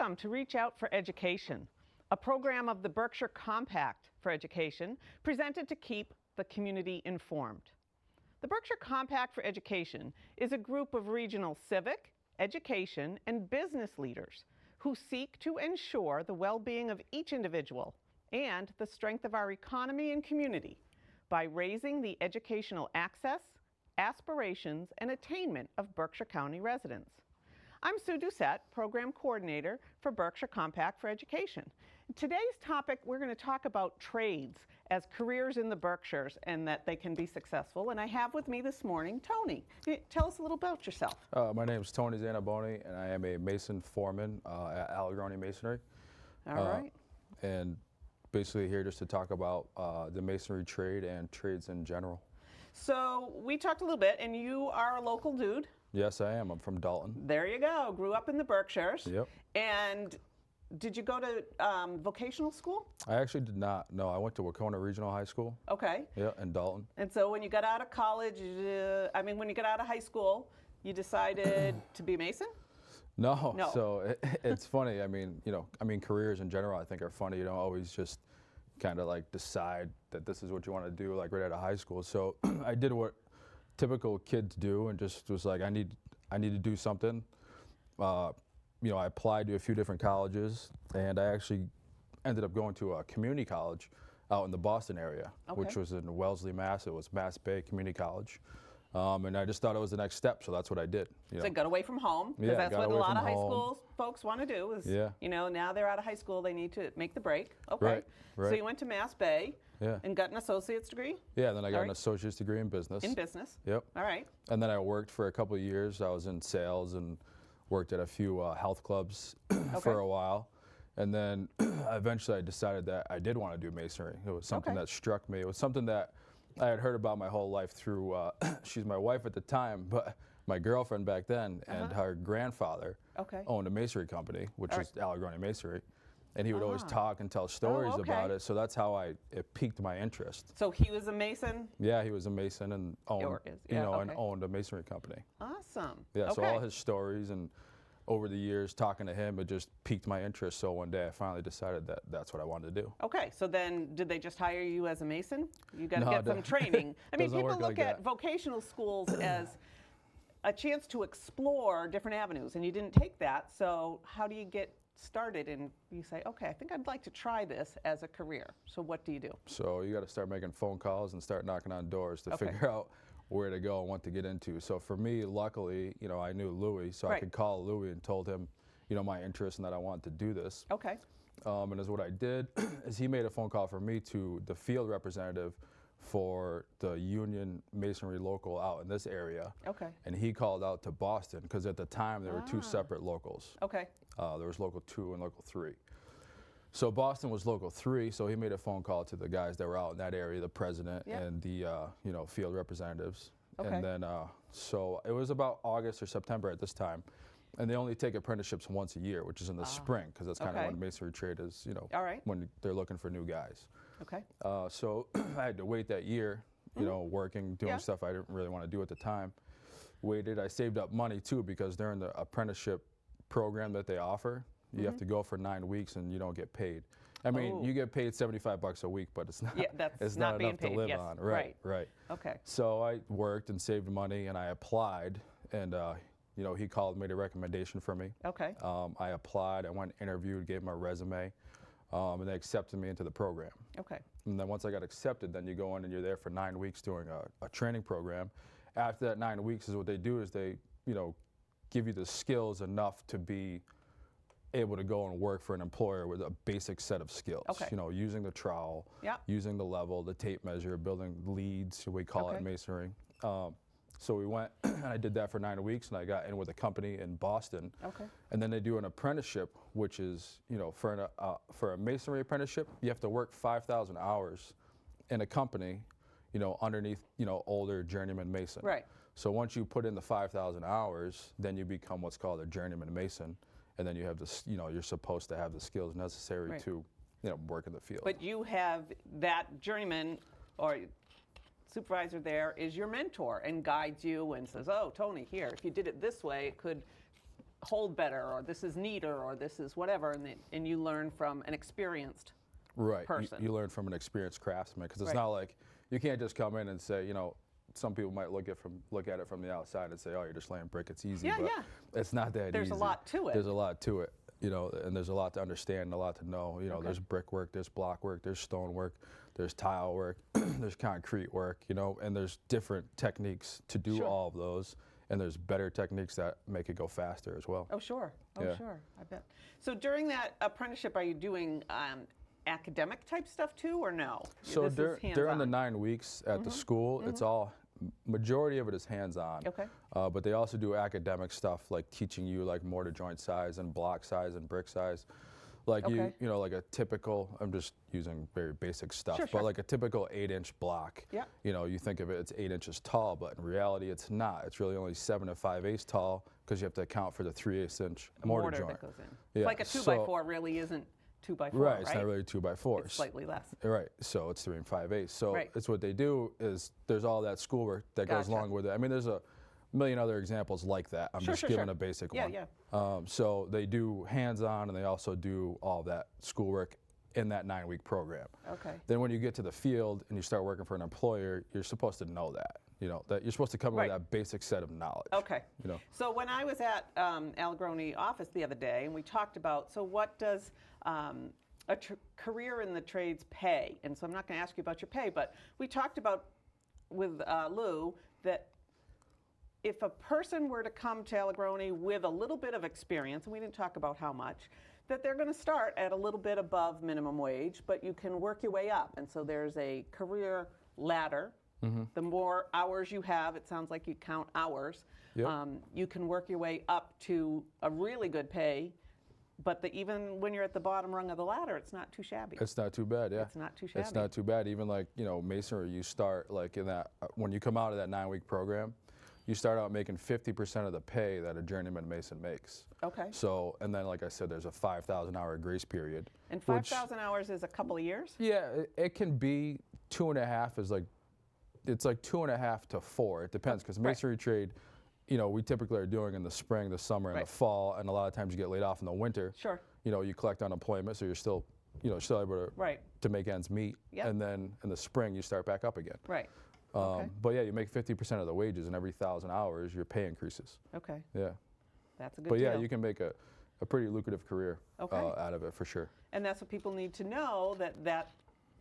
Welcome to Reach Out for Education, a program of the Berkshire Compact for Education presented to keep the community informed. The Berkshire Compact for Education is a group of regional civic, education, and business leaders who seek to ensure the well-being of each individual and the strength of our economy and community by raising the educational access, aspirations, and attainment of Berkshire County residents. I'm Sue Doucette, Program Coordinator for Berkshire Compact for Education. Today's topic, we're going to talk about trades as careers in the Berkshires and that they can be successful. And I have with me this morning Tony. Tell us a little about yourself. My name is Tony Zaniboni, and I am a Mason foreman at Allegheny Masonry. All right. And basically here just to talk about the masonry trade and trades in general. So we talked a little bit, and you are a local dude. Yes, I am. I'm from Dalton. There you go. Grew up in the Berkshires. Yep. And did you go to vocational school? I actually did not. No, I went to Wacona Regional High School. Okay. Yeah, in Dalton. And so when you got out of college, when you got out of high school, you decided to be a Mason? No. No. So it's funny. Careers in general I think are funny. You don't always just kind of like decide that this is what you want to do like right out of high school. So I did what typical kids do and just was like, I need to do something. I applied to a few different colleges, and I actually ended up going to a community college out in the Boston area, which was in Wellesley, Mass. It was Mass Bay Community College. And I just thought it was the next step, so that's what I did. So got away from home, because that's what a lot of high school folks want to do is, now they're out of high school, they need to make the break. Okay. Right. So you went to Mass Bay and got an associate's degree? Yeah, then I got an associate's degree in business. In business? Yep. All right. And then I worked for a couple of years. I was in sales and worked at a few health clubs for a while. And then eventually I decided that I did want to do masonry. It was something that struck me. It was something that I had heard about my whole life through, she's my wife at the time, but my girlfriend back then, and her grandfather owned a masonry company, which is Allegheny Masonry. And he would always talk and tell stories about it. So that's how it piqued my interest. So he was a Mason? Yeah, he was a Mason and owned, and owned a masonry company. Awesome. Yeah, so all his stories, and over the years talking to him, it just piqued my interest. So one day I finally decided that that's what I wanted to do. Okay, so then did they just hire you as a Mason? You got to get some training. I mean, people look at vocational schools as a chance to explore different avenues, and you didn't take that. So how do you get started and you say, okay, I think I'd like to try this as a career? So what do you do? So you got to start making phone calls and start knocking on doors to figure out where to go and what to get into. So for me, luckily, I knew Louis, so I could call Louis and told him, my interest and that I wanted to do this. Okay. And as what I did is he made a phone call for me to the field representative for the Union Masonry local out in this area. Okay. And he called out to Boston because at the time there were two separate locals. Okay. There was local 2 and local 3. So Boston was local 3, so he made a phone call to the guys that were out in that area, the president and the field representatives. Okay. And then so it was about August or September at this time, and they only take apprenticeships once a year, which is in the spring, because that's kind of when masonry trade is, when they're looking for new guys. Okay. So I had to wait that year, working, doing stuff I didn't really want to do at the time. Waited. I saved up money too, because during the apprenticeship program that they offer, you have to go for 9 weeks and you don't get paid. I mean, you get paid $75 a week, but it's not. It's not enough to live on. Right. Okay. So I worked and saved money, and I applied, and he called, made a recommendation for me. Okay. I applied. I went, interviewed, gave him a resume, and they accepted me into the program. Okay. And then once I got accepted, then you go in and you're there for 9 weeks doing a training program. After that 9 weeks, is what they do is they, give you the skills enough to be able to go and work for an employer with a basic set of skills. Okay. Using the trowel, using the level, the tape measure, building leads, we call it in masonry. So we went, and I did that for 9 weeks, and I got in with a company in Boston. Okay. And then they do an apprenticeship, which is, for a masonry apprenticeship, you have to work 5,000 hours in a company, underneath, older journeyman mason. Right. So once you put in the 5,000 hours, then you become what's called a journeyman mason, and then you have this, you're supposed to have the skills necessary to, work in the field. But you have that journeyman or supervisor there is your mentor and guides you and says, oh, Tony, here, if you did it this way, it could hold better, or this is neater, or this is whatever, and you learn from an experienced Right. person. You learn from an experienced craftsman, because it's Right. not like you can't just come in and say, some people might look at it from the outside and say, oh, you're just laying brick, it's easy. Yeah, but yeah. it's not that easy. There's a lot to it. There's a lot to it, and there's a lot to understand and a lot to know. Okay. There's brickwork, there's block work, there's stone work, there's tile work, there's concrete work, and there's different techniques to do Sure. all of those. And there's better techniques that make it go faster as well. Oh, sure. Oh, Yeah. sure. I bet. So during that apprenticeship, are you doing academic type stuff too, or no? So This is during the hands-on. 9 weeks at the school, it's all, majority of it is hands-on. Okay. But they also do academic stuff, like teaching you like mortar joint size and block size and brick size. Like Okay. like a typical, I'm just using very basic stuff, Sure, but sure. like a typical 8-inch block. Yeah. You think of it, it's 8 inches tall, but in reality it's not. It's really only 7 5/8 tall, because you have to account for the 3/8 inch mortar joint. that goes in. Yeah, It's like a 2x4 really isn't 2x4, Right, it's not really 2x4. It's slightly less. Right, so it's 3 5/8. So Right. it's what they do is there's all that schoolwork that goes Gotcha. along with it. I mean, there's a million other examples like that. I'm Sure, just sure, giving sure. a basic Yeah, one. yeah. So they do hands-on, and they also do all that schoolwork in that 9-week program. Okay. Then when you get to the field and you start working for an employer, you're supposed to know that. That you're supposed to come in Right. with that basic set of knowledge. Okay. You know. So when I was at Allegrone office the other day, and we talked about, so what does a career in the trades pay? And so I'm not going to ask you about your pay, but we talked about with Lou that if a person were to come to Allegrone with a little bit of experience, and we didn't talk about how much, that they're going to start at a little bit above minimum wage, but you can work your way up. And so there's a career ladder. The more hours you have, it sounds like you count hours, Yep. you can work your way up to a really good pay, but even when you're at the bottom rung of the ladder, it's not too shabby. It's not too bad, yeah. It's not too shabby. It's not too bad. Even like, masonry, you start like in that, when you come out of that 9-week program, you start out making 50% of the pay that a journeyman mason makes. Okay. So, and then like I said, there's a 5,000-hour grace period. And which- 5,000 hours is a couple of years? Yeah, it can be 2.5 is like, it's like 2.5 to 4. It depends, because masonry trade, we typically are doing in the spring, the summer, and Right. the fall, and a lot of times you get laid off in the winter. Sure. You collect unemployment, so you're still, still able to, Right. to make ends meet. Yep. And then in the spring, you start back up again. Right. Okay. But yeah, you make 50% of the wages, and every 1,000 hours, your pay increases. Okay. Yeah. That's a good But deal. yeah, you can make a pretty lucrative career Okay. out of it for sure. And that's what people need to know, that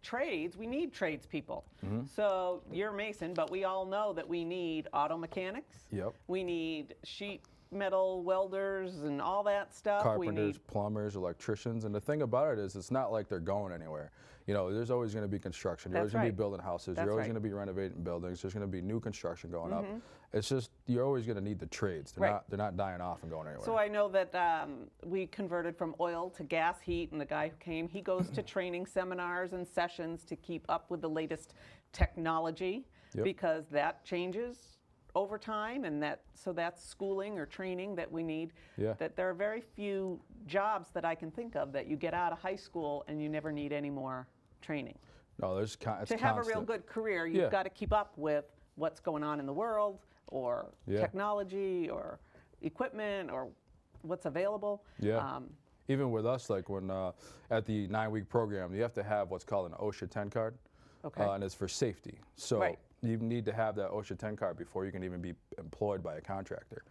trades, we need tradespeople. Mm-hmm. So you're a mason, but we all know that we need auto mechanics. Yep. We need sheet metal welders and all that stuff. Carpenters, plumbers, electricians, and the thing about it is, it's not like they're going anywhere. There's always going to be construction. You're That's always going to right. be building houses. That's You're always right. going to be renovating buildings. There's going to be new construction going up. It's just you're always going to need the trades. Right. They're not dying off and going anywhere. So I know that we converted from oil to gas heat, and the guy who came, he goes to training seminars and sessions to keep up with the latest technology, Yep. because that changes over time, and so that's schooling or training that we need. Yeah. That there are very few jobs that I can think of that you get out of high school and you never need any more training. No, it's To have constant. a real good career, you've Yeah. got to keep up with what's going on in the world, or Yeah. technology, or equipment, or what's available. Yeah. Even with us, like when at the 9-week program, you have to have what's called an OSHA 10 card. Okay. And it's for safety. So Right. you need to have that OSHA 10 card before you can even be employed by a contractor.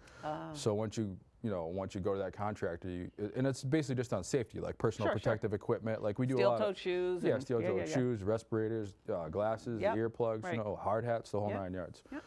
So once you go to that contractor, and it's basically just on safety, like personal Sure, sure. protective equipment. Like we do a lot Steel-toed of shoes. yeah, and- steel-toed yeah. shoes, respirators, glasses, Yep. earplugs, Right. hard hats, the whole Yep. 9 yards. Yep.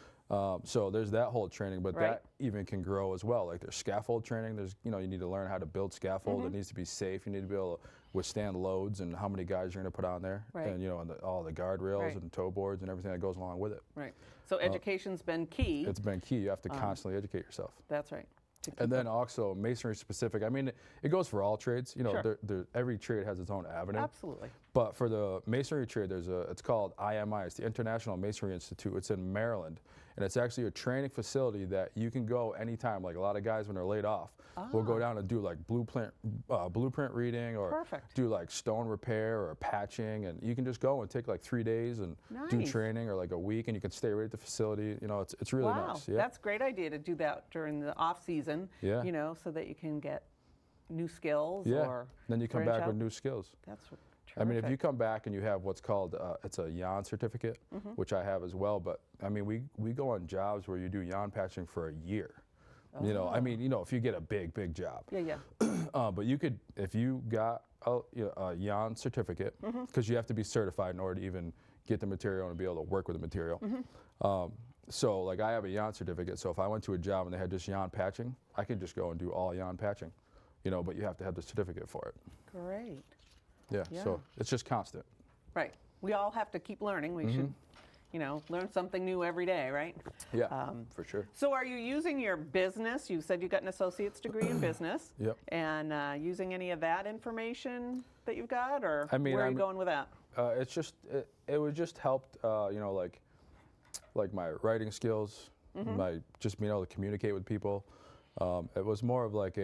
So there's that whole training, but Right. that even can grow as well. Like there's scaffold training. There's you need to learn how to build scaffold. It needs to be safe. You need to be able to withstand loads and how many guys you're going to put on there, Right. and and all the guardrails Right. and toe boards and everything that goes along with it. Right. So education's been key. It's been key. You have to constantly educate yourself. That's right. To keep And then up. also masonry specific. I mean, it goes for all trades. Sure. Every trade has its own avenue. Absolutely. But for the masonry trade, it's called IMI. It's the International Masonry Institute. It's in Maryland, and it's actually a training facility that you can go anytime. Like a lot of guys when they're laid off, will go down and do like blueprint reading, or Perfect. do like stone repair or patching, and you can just go and take like 3 days and do Nice. training, or like a week, and you can stay right at the facility. You know, it's really Wow, nice. Yeah. that's a great idea to do that during the off season. Yeah. You know, so that you can get new skills. Yeah. Or Then you come branch back with out. new skills. That's terrific. I mean, if you come back and you have what's called, it's a yarn certificate, which I have as well, but I mean, we go on jobs where you do yarn patching for a year. You know, I mean, you know, if you get a big job. Yeah. But you could, if you got a yarn certificate, because you have to be certified in order to even get the material and be able to work with the material. So like I have a yarn certificate, so if I went to a job and they had just yarn patching, I could just go and do all yarn patching, you know, but you have to have the certificate for it. Great. Yeah, Yeah. so it's just constant. Right. We all have to keep learning. We should, you know, learn something new every day, right? Yeah, for sure. So are you using your business? You said you got an associate's degree in business. Yep. And using any of that information that you've got, or I mean, where are you going with that? It's just, it would just helped, you know, like my writing skills, my just being able to communicate with people. It was more of like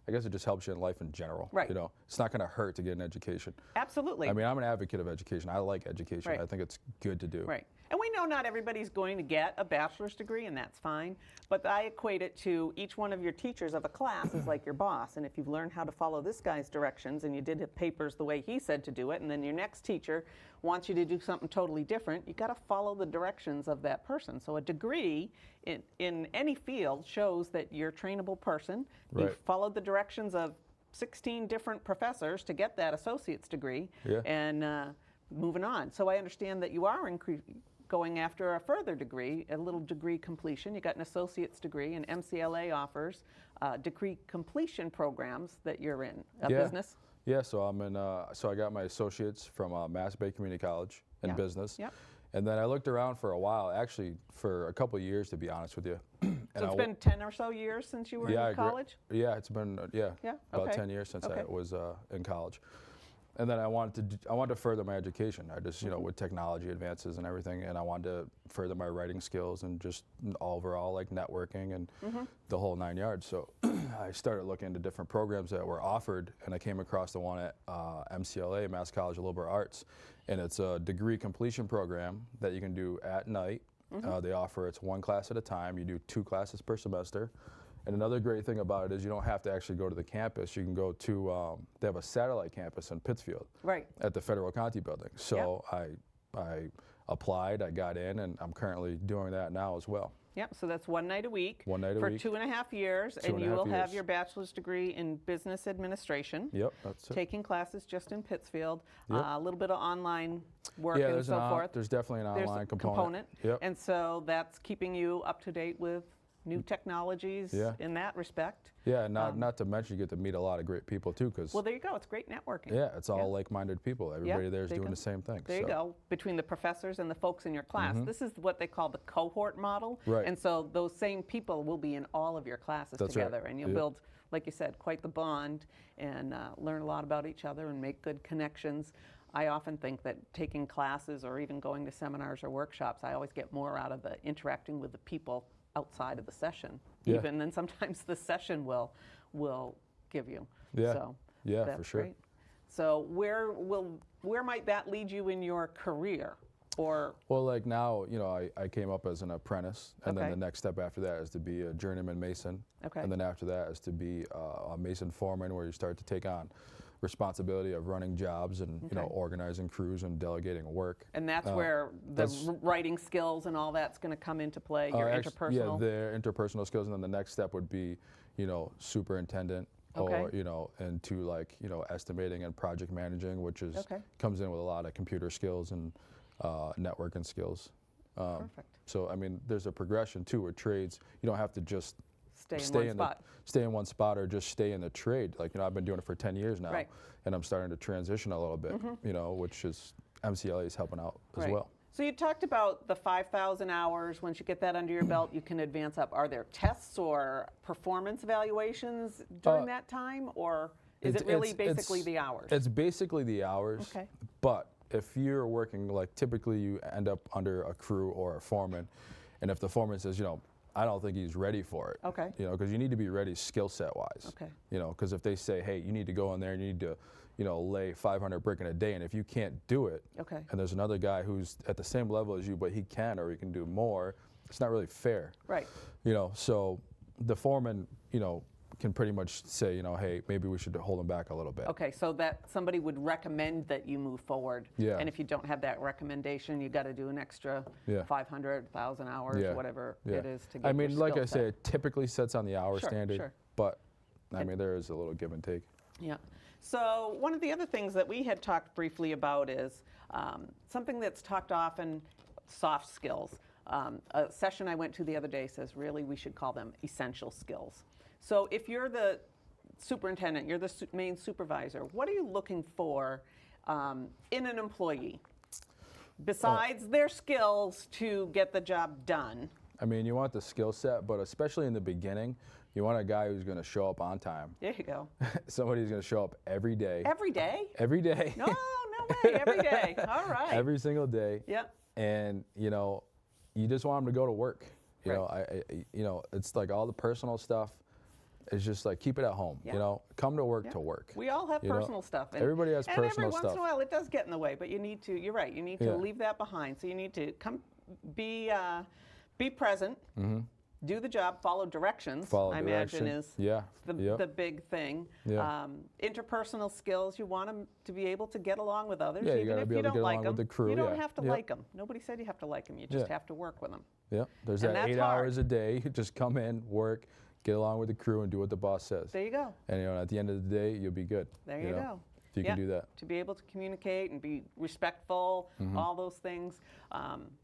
I guess it just helps you in life in general. Right. You know, it's not going to hurt to get an education. Absolutely. I mean, I'm an advocate of education. I like education. Right. I think it's good to do. Right. And we know not everybody's going to get a bachelor's degree, and that's fine. But I equate it to each one of your teachers of a class is like your boss. And if you've learned how to follow this guy's directions and you did his papers the way he said to do it, and then your next teacher wants you to do something totally different, you got to follow the directions of that person. So a degree in any field shows that you're a trainable person. Right. You've followed the directions of 16 different professors to get that associate's degree. Yeah. And moving on. So I understand that you are going after a further degree, a little degree completion. You got an associate's degree, and MCLA offers degree completion programs that you're in. Business? Yeah, so I'm in. So I got my associates from Mass Bay Community College in business. Yep. And then I looked around for a while, actually for a couple of years, to be honest with you. So it's been 10 or so years since you were in college? Yeah, it's been about okay. 10 years since Okay. I was in college. And then I wanted to further my education. I just, you know, with technology advances and everything, and I wanted to further my writing skills and just overall like networking and the whole 9 yards. So I started looking into different programs that were offered, and I came across the one at MCLA, Mass College of Liberal Arts, and it's a degree completion program that you can do at night. They offer it's one class at a time. You do 2 classes per semester. And another great thing about it is you don't have to actually go to the campus. You can go to, they have a satellite campus in Pittsfield. Right. At the Federal Conti building. So I applied, I got in, and I'm currently doing that now as well. Yep, so that's one night a week. One night a for week. 2.5 years, and you will have your bachelor's degree in business administration. Yep, that's it. Taking classes just in Pittsfield, Yep. a little bit of online work Yeah, and there's so forth. there's definitely an There's online a component. Yep. And so that's keeping you up to date with new technologies in that respect. Yeah, and not to mention you get to meet a lot of great people too, because Well, there you go. It's great networking. yeah, it's all like-minded people. Everybody there is there you doing go. the same thing. There you go. Between the professors and the folks in your class. This is what they call the cohort model. Right. And so those same people will be in all of your classes That's right. together. And you'll Yep. build, like you said, quite the bond and learn a lot about each other and make good connections. I often think that taking classes or even going to seminars or workshops, I always get more out of the interacting with the people outside of the session, Yeah. even than sometimes the session will give you. Yeah. So Yeah, that's for sure. great. So where might that lead you in your career? Or Well, like now, you know, I came up as an apprentice, and Okay. then the next step after that is to be a journeyman mason. Okay. And then after that is to be a mason foreman, where you start to take on responsibility of running jobs and you know Okay. organizing crews and delegating work. and that's where the writing skills and all that's going to come into play. Your interpersonal. Yeah, the interpersonal skills, and then the next step would be, you know, superintendent, or Okay. you know, into like you know estimating and project managing, which is Okay. comes in with a lot of computer skills and networking skills. Perfect. So I mean, there's a progression too with trades. You don't have to just Stay in one spot. stay in one spot or just stay in the trade. Like, you know, I've been doing it for 10 years now, Right. and I'm starting to transition a little bit, you know, which is MCLA is helping out as Right. well. So you talked about the 5,000 hours. Once you get that under your belt, you can advance up. Are there tests or performance evaluations during that time, or Is it really basically the hours? It's basically the hours. Okay. But if you're working, like typically you end up under a crew or a foreman, and if the foreman says, you know, I don't think he's ready for it. Okay. You know, because you need to be ready skill set wise. Okay. You know, because if they say, hey, you need to go in there and you need to, you know, lay 500 brick in a day, and if you can't do it, Okay. and there's another guy who's at the same level as you, but he can or he can do more, it's not really fair. Right. You know, so the foreman, you know, can pretty much say, you know, hey, maybe we should hold him back a little bit. Okay, so that somebody would recommend that you move forward. Yeah. And if you don't have that recommendation, you got to do an extra Yeah. 500, 1,000 hours, Yeah. whatever Yeah. it is to get I mean, your like skill I set. say, it typically sets on the hour Sure, standard, sure. but I mean, there is a little give and take. Yeah. So one of the other things that we had talked briefly about is something that's talked often, soft skills. A session I went to the other day says really we should call them essential skills. So if you're the superintendent, you're the main supervisor, what are you looking for in an employee besides their skills to get the job done? I mean, you want the skill set, but especially in the beginning, you want a guy who's going to show up on time. There you go. Somebody who's going to show up every day. Every day? Every day. No, no way. Every day. All right. Every single day. Yep. And, you know, you just want them to go to work. You Right. know, you know, it's like all the personal stuff. It's just like keep it at home. Yeah. You know, come to work Yeah. to work. We all have You know, personal stuff. everybody has and personal every once stuff. in a while it does get in the way, but you need to, you're right, you need to Yeah. leave that behind. So you need to be present, do the job, follow directions, Follow I direction. imagine is Yeah. the, Yep. the big thing. Yeah. Interpersonal skills, you want them to be able to get along with others, Yeah, you even gotta if be you able to don't get like along them. with the crew, You don't yeah. have to Yep. like them. Nobody said you have to like them, you just Yeah. have to work with them. Yeah, there's And that that's 8 hard. hours a day. You just come in, work, get along with the crew, and do what the boss says. There you go. And you know, at the end of the day, you'll be good. There you know, go. If you Yeah, can do that. to be able to communicate and be respectful, all those things.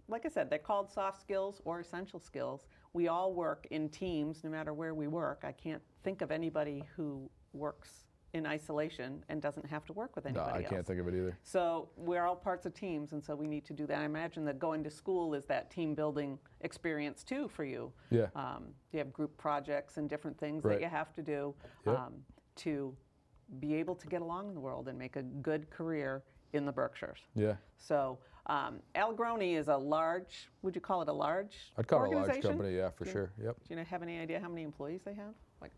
Like I said, they're called soft skills or essential skills. We all work in teams no matter where we work. I can't think of anybody who works in isolation and doesn't have to work with No, anybody I else. can't think of it either. So we're all parts of teams, and so we need to do that. I imagine that going to school is that team building experience too for you. Yeah. You have group projects and different things Right. that you have to do Yep. to be able to get along in the world and make a good career in the Berkshires. Yeah. So Allegroni is a large, would you call it a large I'd call it a large organization? company, yeah, for Do you- sure. Yep. Do you have any idea how many employees they have? Like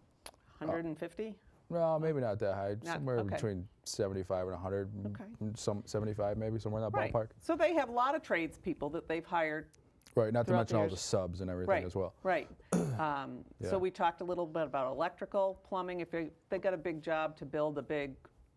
150? No, maybe not that high. Not- Somewhere okay. between 75 and 100. Okay. Some 75 maybe, somewhere in that Right. ballpark. So they have a lot of tradespeople that they've hired. Right, not to Throughout mention the all the years. subs and everything Right. as well. Right. Yeah. So we talked a little bit about electrical, plumbing. If they got a big job to build a big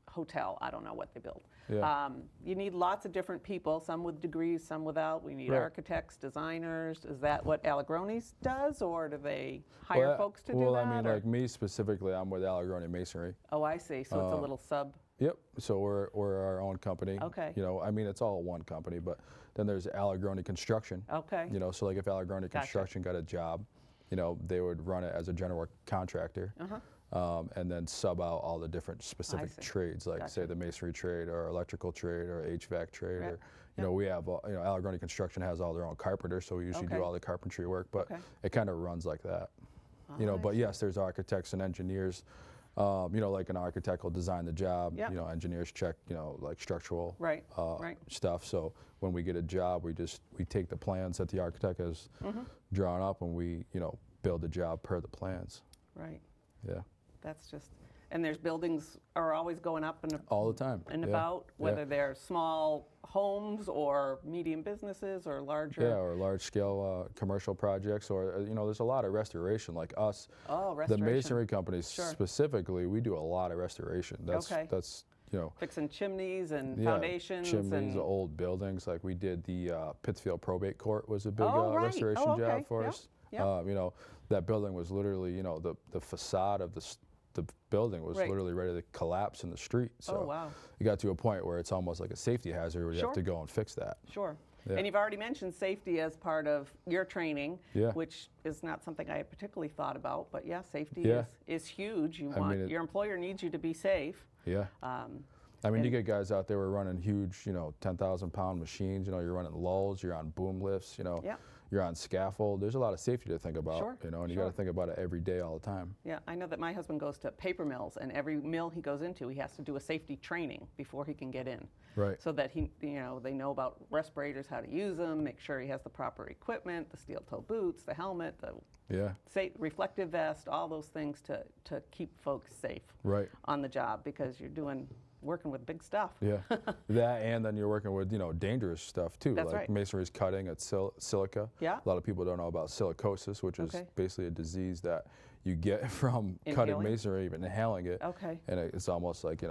hotel, I don't know what they build. Yeah. You need lots of different people, some with degrees, some without. We need Right. architects, designers. Is that what Allegroni's does, or do they hire Well, folks to do well, that? I mean, or- like me specifically, I'm with Allegroni Masonry. Oh, I see. So it's a little sub. Yep. So we're our own company. Okay. You know, I mean, it's all one company, but then there's Allegroni Construction. Okay. You know, so like if Allegroni Construction got a job, you know, they would run it as a general contractor. And then sub out all the different specific see. trades, like say Gotcha. the masonry trade or electrical trade or HVAC trade, Right. or you know, we have you know, Allegroni Construction has all their own carpenters, so we usually Okay. do all the carpentry work, but Okay. it kind of runs like that. You know, I but see. yes, there's architects and engineers. You know, like an architect will design the job. Yep. You know, engineers check, you know, like structural Right, right. stuff. So when we get a job, we take the plans that the architect has drawn up, and we, you know, build the job per the plans. Right. Yeah, That's just, and there's buildings are always going up and all the time. and yeah. about, yeah. whether they're small homes or medium businesses or larger. Yeah, or large-scale commercial projects, or you know, there's a lot of restoration. Like us, Oh, the restoration. masonry companies Sure. specifically, we do a lot of restoration. Okay. That's you know, Fixing chimneys and yeah, foundations chimneys, and old buildings. Like we did the Pittsfield Probate Court was a big Oh, right. restoration Oh, okay. job for Yep. us. Yep. You know, that building was literally, you know, the facade of the building was Right. literally ready to collapse in the street. So Oh, wow. it got to a point where it's almost like a safety hazard where you Sure. have to go and fix that. Sure. Yeah. And you've already mentioned safety as part of your training, Yeah. which is not something I particularly thought about, but yeah, safety Yeah. is huge. You I want mean, your employer needs you to be safe. Yeah. I mean, you get guys out there who are running huge, you know, 10,000-pound machines. You know, you're running lulls, you're on boom lifts. You know, Yeah. you're on scaffold. There's a lot of safety to think about, Sure, you know, and you sure. got to think about it every day, all the time. Yeah, I know that my husband goes to paper mills, and every mill he goes into, he has to do a safety training before he can get in. Right. So that they know about respirators, how to use them, make sure he has the proper equipment, the steel-toe boots, the helmet, the reflective vest, all those things to keep folks safe on the job, because you're working with big stuff. Yeah, that, and then you're working with, dangerous stuff too. That's like right. masonry's cutting, it's silica. Yeah. A lot of people don't know about silicosis, which is basically a disease that you get from Inhaling? cutting masonry, even inhaling it. Okay. And it's almost like, it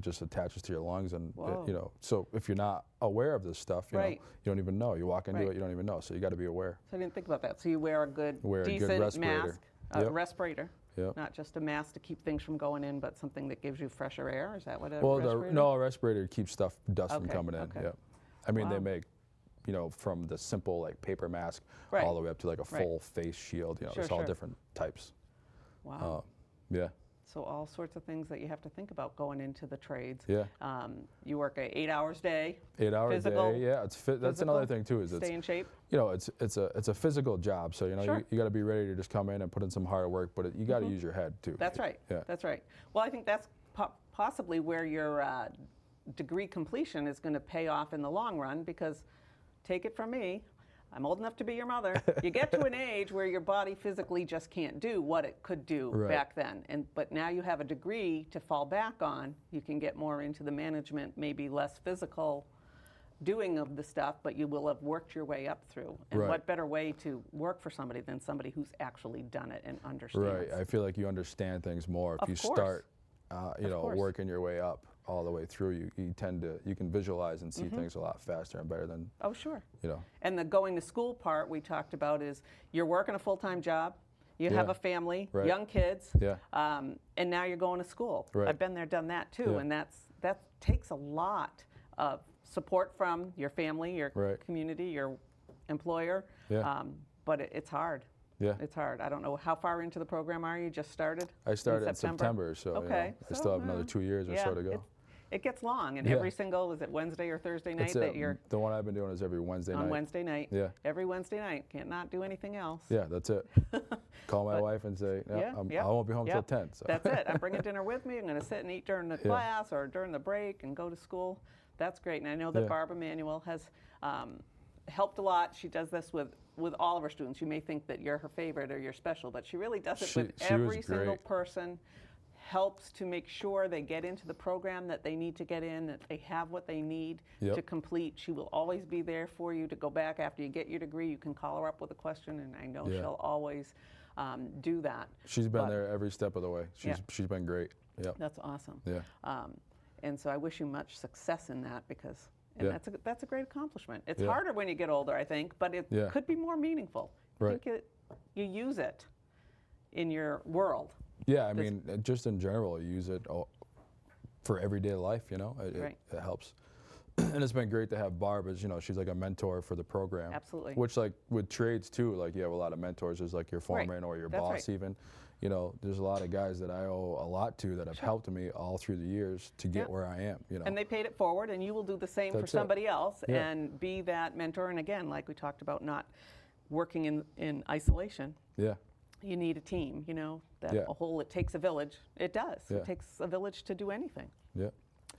just attaches to your lungs, and Whoa. so if you're not aware of this stuff, you don't even know. You walk into Right. it, you don't even know. So you got to be aware. So I didn't think about that. So you wear a good, decent respirator. mask, Yep. respirator. Yep. Not just a mask to keep things from going in, but something that gives you fresher air. Is that what a Well, respirator? a respirator keeps dust from Okay, coming in. okay. Yeah. I mean, they Wow. make, from the simple like paper mask Right. all the way up to like a Right. full face shield. Sure, There's all sure. different types. Wow. Yeah. So all sorts of things that you have to think about going into the trades. Yeah. You work 8 hours a day. 8 hours Physical- a day. Yeah. That's another thing too. Is Stay in shape. it's a physical job. So Sure. you got to be ready to just come in and put in some hard work, but you got to use your head too. That's right. Yeah. That's right. Well, I think that's possibly where your degree completion is going to pay off in the long run, because take it from me, I'm old enough to be your mother. You get to an age where your body physically just can't do what it could do back then. But now you have a degree to fall back on. You can get more into the management, maybe less physical doing of the stuff, but you will have worked your way up through. And what better way to work for somebody than somebody who's actually done it and understands. Right. I feel like you understand things more if you start, working your way up all the way through. You can visualize and see things a lot faster and better than. Oh, sure. And the going to school part we talked about is you're working a full-time job, you have a family, young kids, and now you're going to school. Right. I've been there, done that too, and that takes a lot of support from your family, your community, your employer, but it's hard. Yeah. It's hard. I don't know, how far into the program are you? Just started? I started in September, so I still have another 2 years or so to go. It gets long, and every single, is it Wednesday or Thursday night that you're? The one I've been doing is every Wednesday night. On Wednesday night. Yeah. Every Wednesday night. Can't not do anything else. Yeah, that's it. Call my wife and say, I won't be home till 10. So. That's it. I'm bringing dinner with me. I'm going to sit and eat during the class or during the break and go to school. That's great. And I know that Barb Emanuel has helped a lot. She does this with all of her students. You may think that you're her favorite or you're special, but she really does it with every single person. Helps to make sure they get into the program that they need to get in, that they have what they need to complete. She will always be there for you to go back after you get your degree. You can call her up with a question, and I know she'll always do that. She's been there every step of the way. She's been great. Yep. That's awesome. Yeah. And so I wish you much success in that, because that's a great accomplishment. It's harder when you get older, I think, but it could be more meaningful. I think you use it in your world. Yeah, I mean, just in general, you use it for everyday life, it helps. And it's been great to have Barb as, she's like a mentor for the program. Absolutely. Which, like, with trades, too, like, you have a lot of mentors. There's, like, your foreman or your boss, even. There's a lot of guys that I owe a lot to that have helped me all through the years to get where I am, And they paid it forward, and you will do the same for somebody else and be that mentor. And again, like we talked about, not working in isolation. Yeah. You need a team, it takes a village. It does. It takes a village to do anything. Yeah.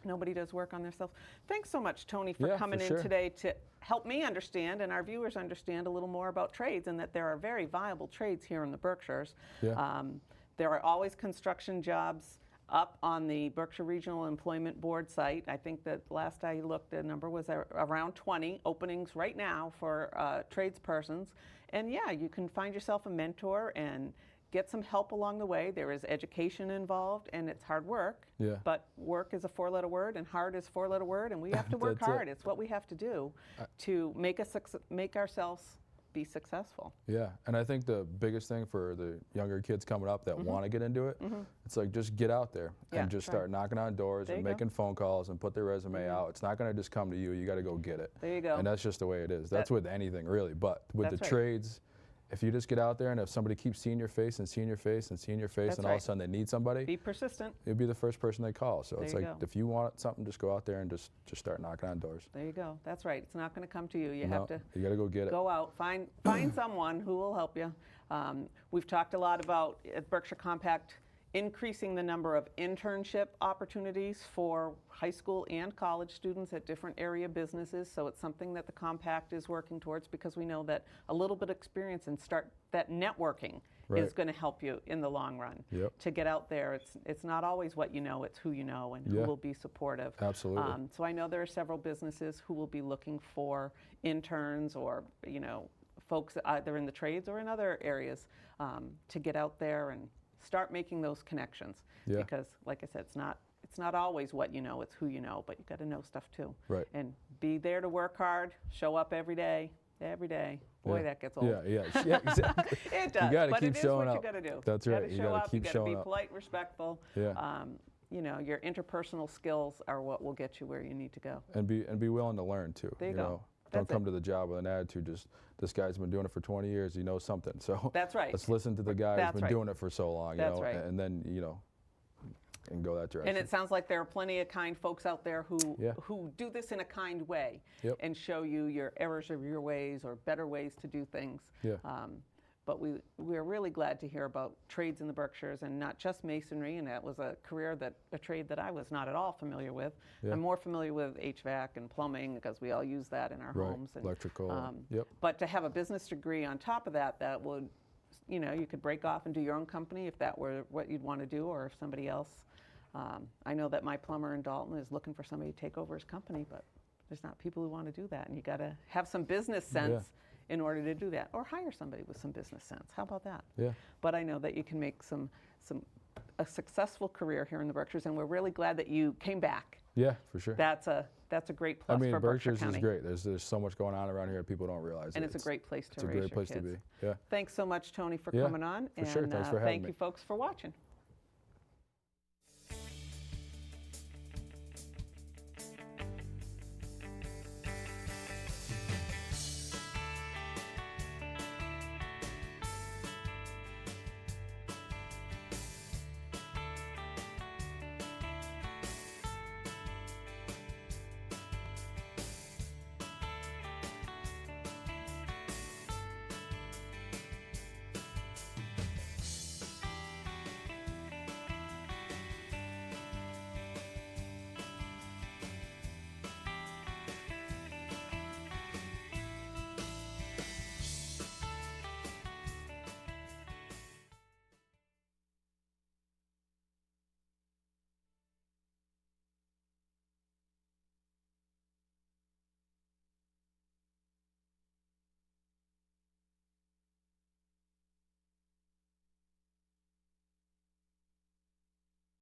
Nobody does work on themselves. Thanks so much, Tony, for coming in today to help me understand and our viewers understand a little more about trades, and that there are very viable trades here in the Berkshires. Yeah. There are always construction jobs up on the Berkshire Regional Employment Board site. I think that last I looked, the number was around 20 openings right now for tradespersons. And you can find yourself a mentor and get some help along the way. There is education involved, and it's hard work. Yeah. But work is a 4-letter word, and hard is a 4-letter word, and we have to work hard. It's what we have to do to make ourselves be successful. Yeah, and I think the biggest thing for the younger kids coming up that want to get into it, it's like, just get out there and just start knocking on doors and making phone calls and put their resume out. It's not going to just come to you. You got to go get it. There you go. And that's just the way it is. That's with anything, really. But with the trades, if you just get out there and if somebody keeps seeing your face and seeing your face and seeing your face That's and all of right. a sudden they need somebody, Be persistent. you'll be the first person they call. So it's There you like go. if you want something, just go out there and just start knocking on doors. There you go. That's right. It's not going to come to you. You No, have to you got to go get it. go out, find someone who will help you. We've talked a lot about at Berkshire Compact increasing the number of internship opportunities for high school and college students at different area businesses. So it's something that the Compact is working towards, because we know that a little bit of experience and start that networking Right. is going to help you in the long run. Yep. To get out there, it's not always what you know, it's who you know and who Yeah. will be supportive. Absolutely. So I know there are several businesses who will be looking for interns or, folks either in the trades or in other areas to get out there and start making those connections. Yeah. Because, like I said, it's not always what you know, it's who you know, but you got to know stuff too. Right. And be there to work hard, show up every day. Boy, Yeah. that gets old. Yeah, exactly. It does, You got to but keep it is showing what up. you got to do. That's You right. gotta You show got up, to keep you got to showing be up. polite, respectful. Yeah. Your interpersonal skills are what will get you where you need to go. And be willing to learn too. There you go. Don't That's come it. to the job with an attitude. Just this guy's been doing it for 20 years. He knows something. So That's right. let's listen to the guy That's who's been right. doing it for so long. That's right. And then and go that direction. And it sounds like there are plenty of kind folks out there Yeah. who do this in a kind way Yep. and show you your errors of your ways or better ways to do things. Yeah. But we're really glad to hear about trades in the Berkshires, and not just masonry, and that was a trade that I was not at all familiar with. Yeah. I'm more familiar with HVAC and plumbing because we all use that in our Right. homes. And, Electrical. Yep. But to have a business degree on top of that would, you could break off and do your own company if that were what you'd want to do, or if somebody else. I know that my plumber in Dalton is looking for somebody to take over his company, but there's not people who want to do that, and you got to have some business sense in order to do that, or hire somebody with some business sense. How about that? Yeah. But I know that you can make a successful career here in the Berkshires, and we're really glad that you came back. Yeah, for sure. That's a great plus for Berkshire Berkshires County. is great. There's so much going on around here people don't realize. And it's a great place to It's a raise great your place to kids. be. Yeah. Thanks so much, Tony, for Yeah, coming on. for sure. Thanks for having thank me. you, folks, for watching.